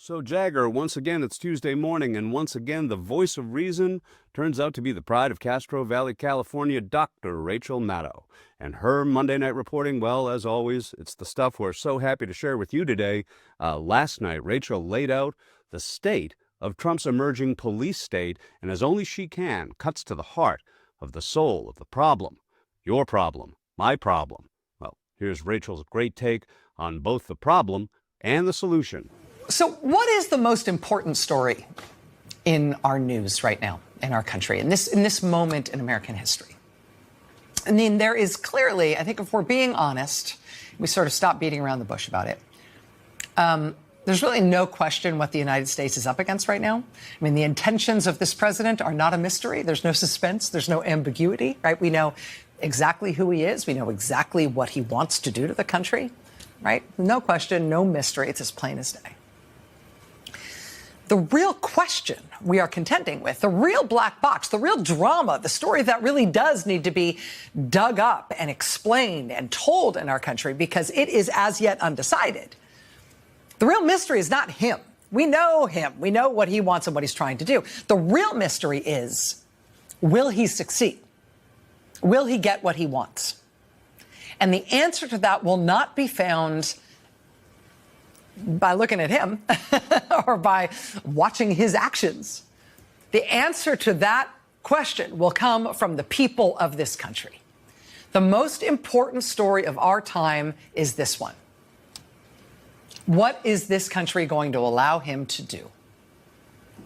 So, Jagger, once again, it's Tuesday morning, and once again, the voice of reason turns out to be the pride of Castro Valley, California, Dr. Rachel Maddow. And her Monday night reporting, well, as always, it's the stuff we're so happy to share with you today. Last night, Rachel laid out the state of Trump's emerging police state, and as only she can, cuts to the heart of the soul of the problem. Your problem, my problem. Well, here's Rachel's great take on both the problem and the solution. So what is the most important story in our news right now, in our country, in this moment in American history? I mean, there is clearly, I think if we're being honest, we sort of stop beating around the bush about it. There's really no question what the United States is up against right now. I mean, the intentions of this president are not a mystery. There's no suspense. There's no ambiguity, right? We know exactly who he is. We know exactly what he wants to do to the country, right? No question, no mystery. It's as plain as day. The real question we are contending with, the real black box, the real drama, the story that really does need to be dug up and explained and told in our country because it is as yet undecided. The real mystery is not him. We know him. We know what he wants and what he's trying to do. The real mystery is, will he succeed? Will he get what he wants? And the answer to that will not be found by looking at him or by watching his actions. The answer to that question will come from the people of this country. The most important story of our time is this one. What is this country going to allow him to do?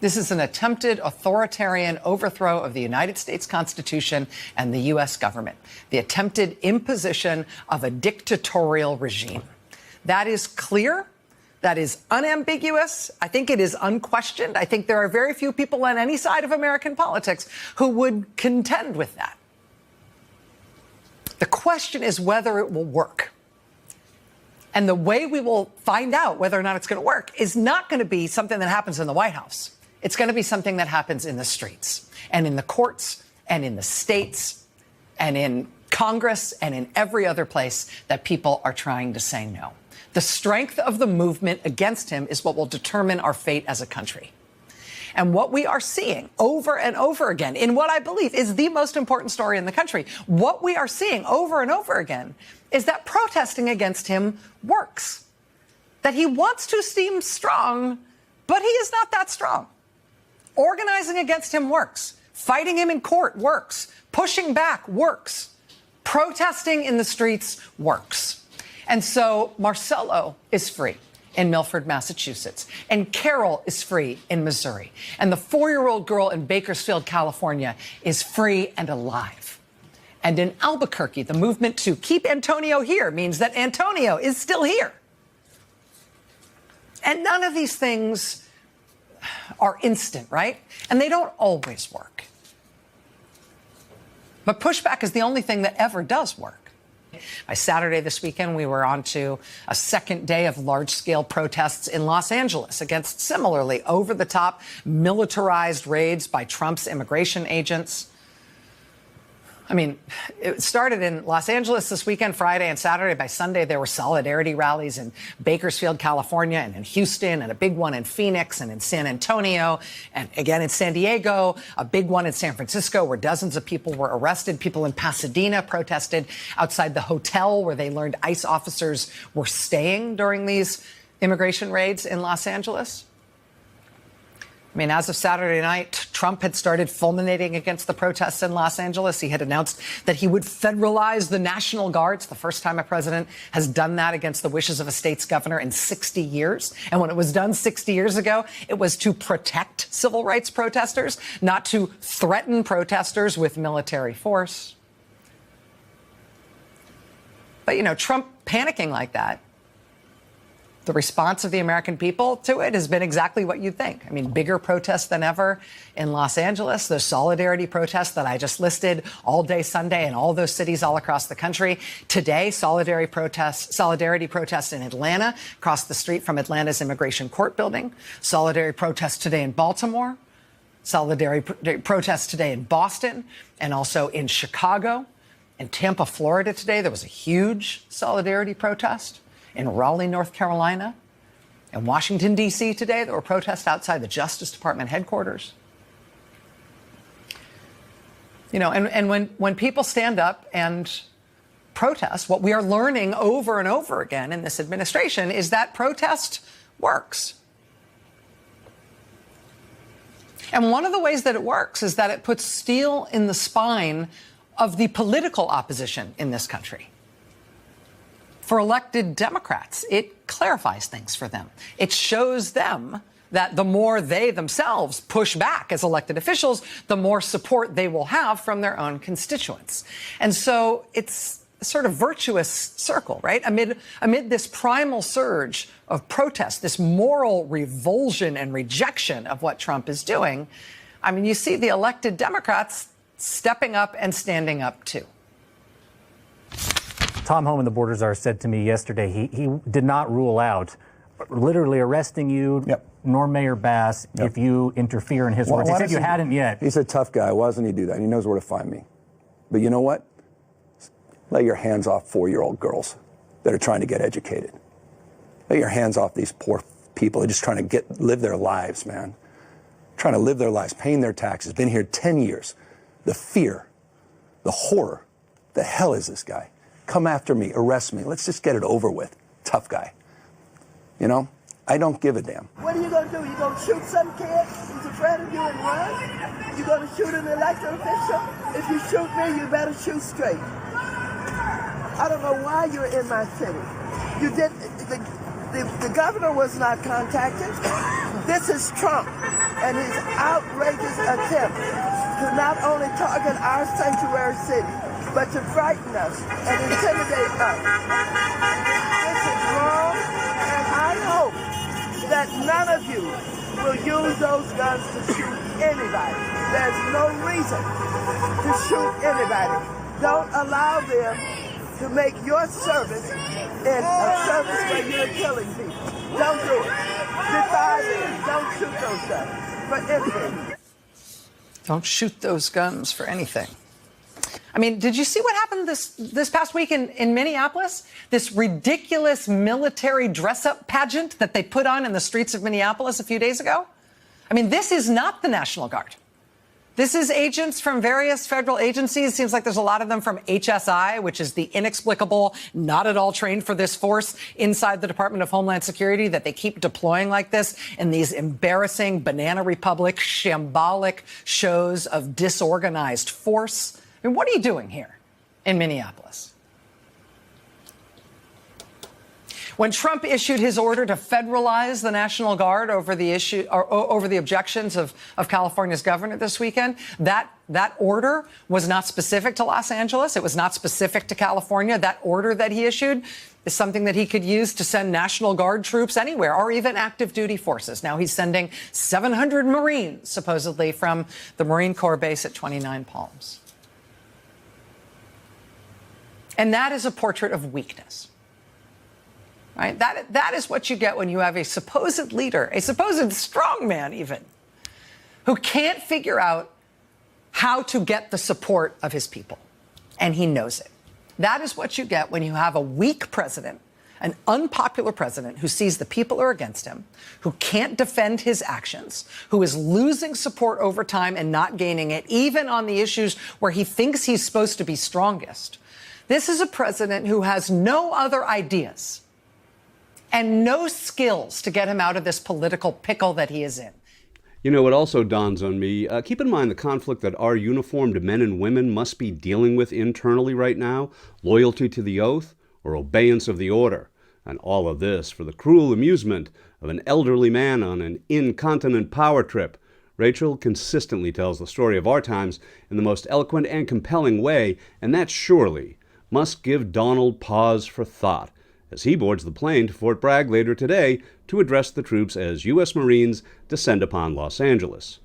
This is an attempted authoritarian overthrow of the United States Constitution and the U.S. government, the attempted imposition of a dictatorial regime. That is clear. That is unambiguous. I think it is unquestioned. I think there are very few people on any side of American politics who would contend with that. The question is whether it will work. And the way we will find out whether or not it's going to work is not going to be something that happens in the White House. It's going to be something that happens in the streets and in the courts and in the states and in Congress and in every other place that people are trying to say no. The strength of the movement against him is what will determine our fate as a country. And what we are seeing over and over again in what I believe is the most important story in the country, what we are seeing over and over again is that protesting against him works. That he wants to seem strong, but he is not that strong. Organizing against him works. Fighting him in court works. Pushing back works. Protesting in the streets works. And so Marcelo is free in Milford, Massachusetts, and Carol is free in Missouri, and the 4-year-old girl in Bakersfield, California is free and alive. And in Albuquerque, the movement to keep Antonio here means that Antonio is still here. And none of these things are instant, right? And they don't always work. But pushback is the only thing that ever does work. By Saturday this weekend, we were on to a second day of large-scale protests in Los Angeles against similarly over-the-top militarized raids by Trump's immigration agents. I mean, it started in Los Angeles this weekend, Friday and Saturday. By Sunday, there were solidarity rallies in Bakersfield, California, and in Houston, and a big one in Phoenix and in San Antonio, and again in San Diego, a big one in San Francisco where dozens of people were arrested. People in Pasadena protested outside the hotel where they learned ICE officers were staying during these immigration raids in Los Angeles. I mean, as of Saturday night, Trump had started fulminating against the protests in Los Angeles. He had announced that he would federalize the National Guard. It's the first time a president has done that against the wishes of a state's governor in 60 years. And when it was done 60 years ago, it was to protect civil rights protesters, not to threaten protesters with military force. But, you know, Trump panicking like that, the response of the American people to it has been exactly what you'd think. I mean, bigger protests than ever in Los Angeles, the solidarity protests that I just listed all day Sunday in all those cities all across the country. Today, solidarity protests in Atlanta, across the street from Atlanta's Immigration Court building. Solidarity protests today in Baltimore. Solidarity protests today in Boston and also in Chicago. In Tampa, Florida today, there was a huge solidarity protest. In Raleigh, North Carolina, in Washington, D.C. today. There were protests outside the Justice Department headquarters. You know, and when people stand up and protest, what we are learning over and over again in this administration is that protest works. And one of the ways that it works is that it puts steel in the spine of the political opposition in this country. For elected Democrats, it clarifies things for them. It shows them that the more they themselves push back as elected officials, the more support they will have from their own constituents. And so it's a sort of virtuous circle, right? Amid this primal surge of protest, this moral revulsion and rejection of what Trump is doing, I mean, you see the elected Democrats stepping up and standing up too. Tom Homan, the border czar, said to me yesterday he did not rule out literally arresting you, nor Mayor Bass, if you interfere in his words. He said you hadn't yet. He's a tough guy. Why doesn't he do that? He knows where to find me. But you know what? Lay your hands off 4-year-old girls that are trying to get educated. Lay your hands off these poor people. They're just trying to live their lives, man. Trying to live their lives, paying their taxes. Been here 10 years. The fear, the horror. The hell is this guy? Come after me, arrest me. Let's just get it over with. Tough guy. You know, I don't give a damn. What are you going to do? You going to shoot some kid who's afraid of you and run? You going to shoot an elected official? If you shoot me, you better shoot straight. I don't know why you're in my city. You did. The governor was not contacted. This is Trump and his outrageous attempt to not only target our sanctuary city, but to frighten us and intimidate us. This is wrong, and I hope that none of you will use those guns to shoot anybody. There's no reason to shoot anybody. Don't allow them to make your service in a service where you're killing people. Don't do it. Defy them. Don't shoot those guns for anything. Don't shoot those guns for anything. I mean, did you see what happened this past week in Minneapolis? This ridiculous military dress-up pageant that they put on in the streets of Minneapolis a few days ago? I mean, this is not the National Guard. This is agents from various federal agencies. Seems like there's a lot of them from HSI, which is the inexplicable, not at all trained for this force inside the Department of Homeland Security that they keep deploying like this in these embarrassing Banana Republic, shambolic shows of disorganized force. I mean, what are you doing here in Minneapolis? When Trump issued his order to federalize the National Guard over the objections of California's governor this weekend, that order was not specific to Los Angeles. It was not specific to California. That order that he issued is something that he could use to send National Guard troops anywhere, or even active duty forces. Now he's sending 700 Marines, supposedly, from the Marine Corps base at 29 Palms. And that is a portrait of weakness. Right? That is what you get when you have a supposed leader, a supposed strongman even, who can't figure out how to get the support of his people. And he knows it. That is what you get when you have a weak president, an unpopular president who sees the people are against him, who can't defend his actions, who is losing support over time and not gaining it, even on the issues where he thinks he's supposed to be strongest. This is a president who has no other ideas and no skills to get him out of this political pickle that he is in. You know, it also dawns on me, keep in mind the conflict that our uniformed men and women must be dealing with internally right now, loyalty to the oath or obeyance of the order. And all of this for the cruel amusement of an elderly man on an incontinent power trip. Rachel consistently tells the story of our times in the most eloquent and compelling way, and that surely must give Donald pause for thought as he boards the plane to Fort Bragg later today to address the troops as U.S. Marines descend upon Los Angeles.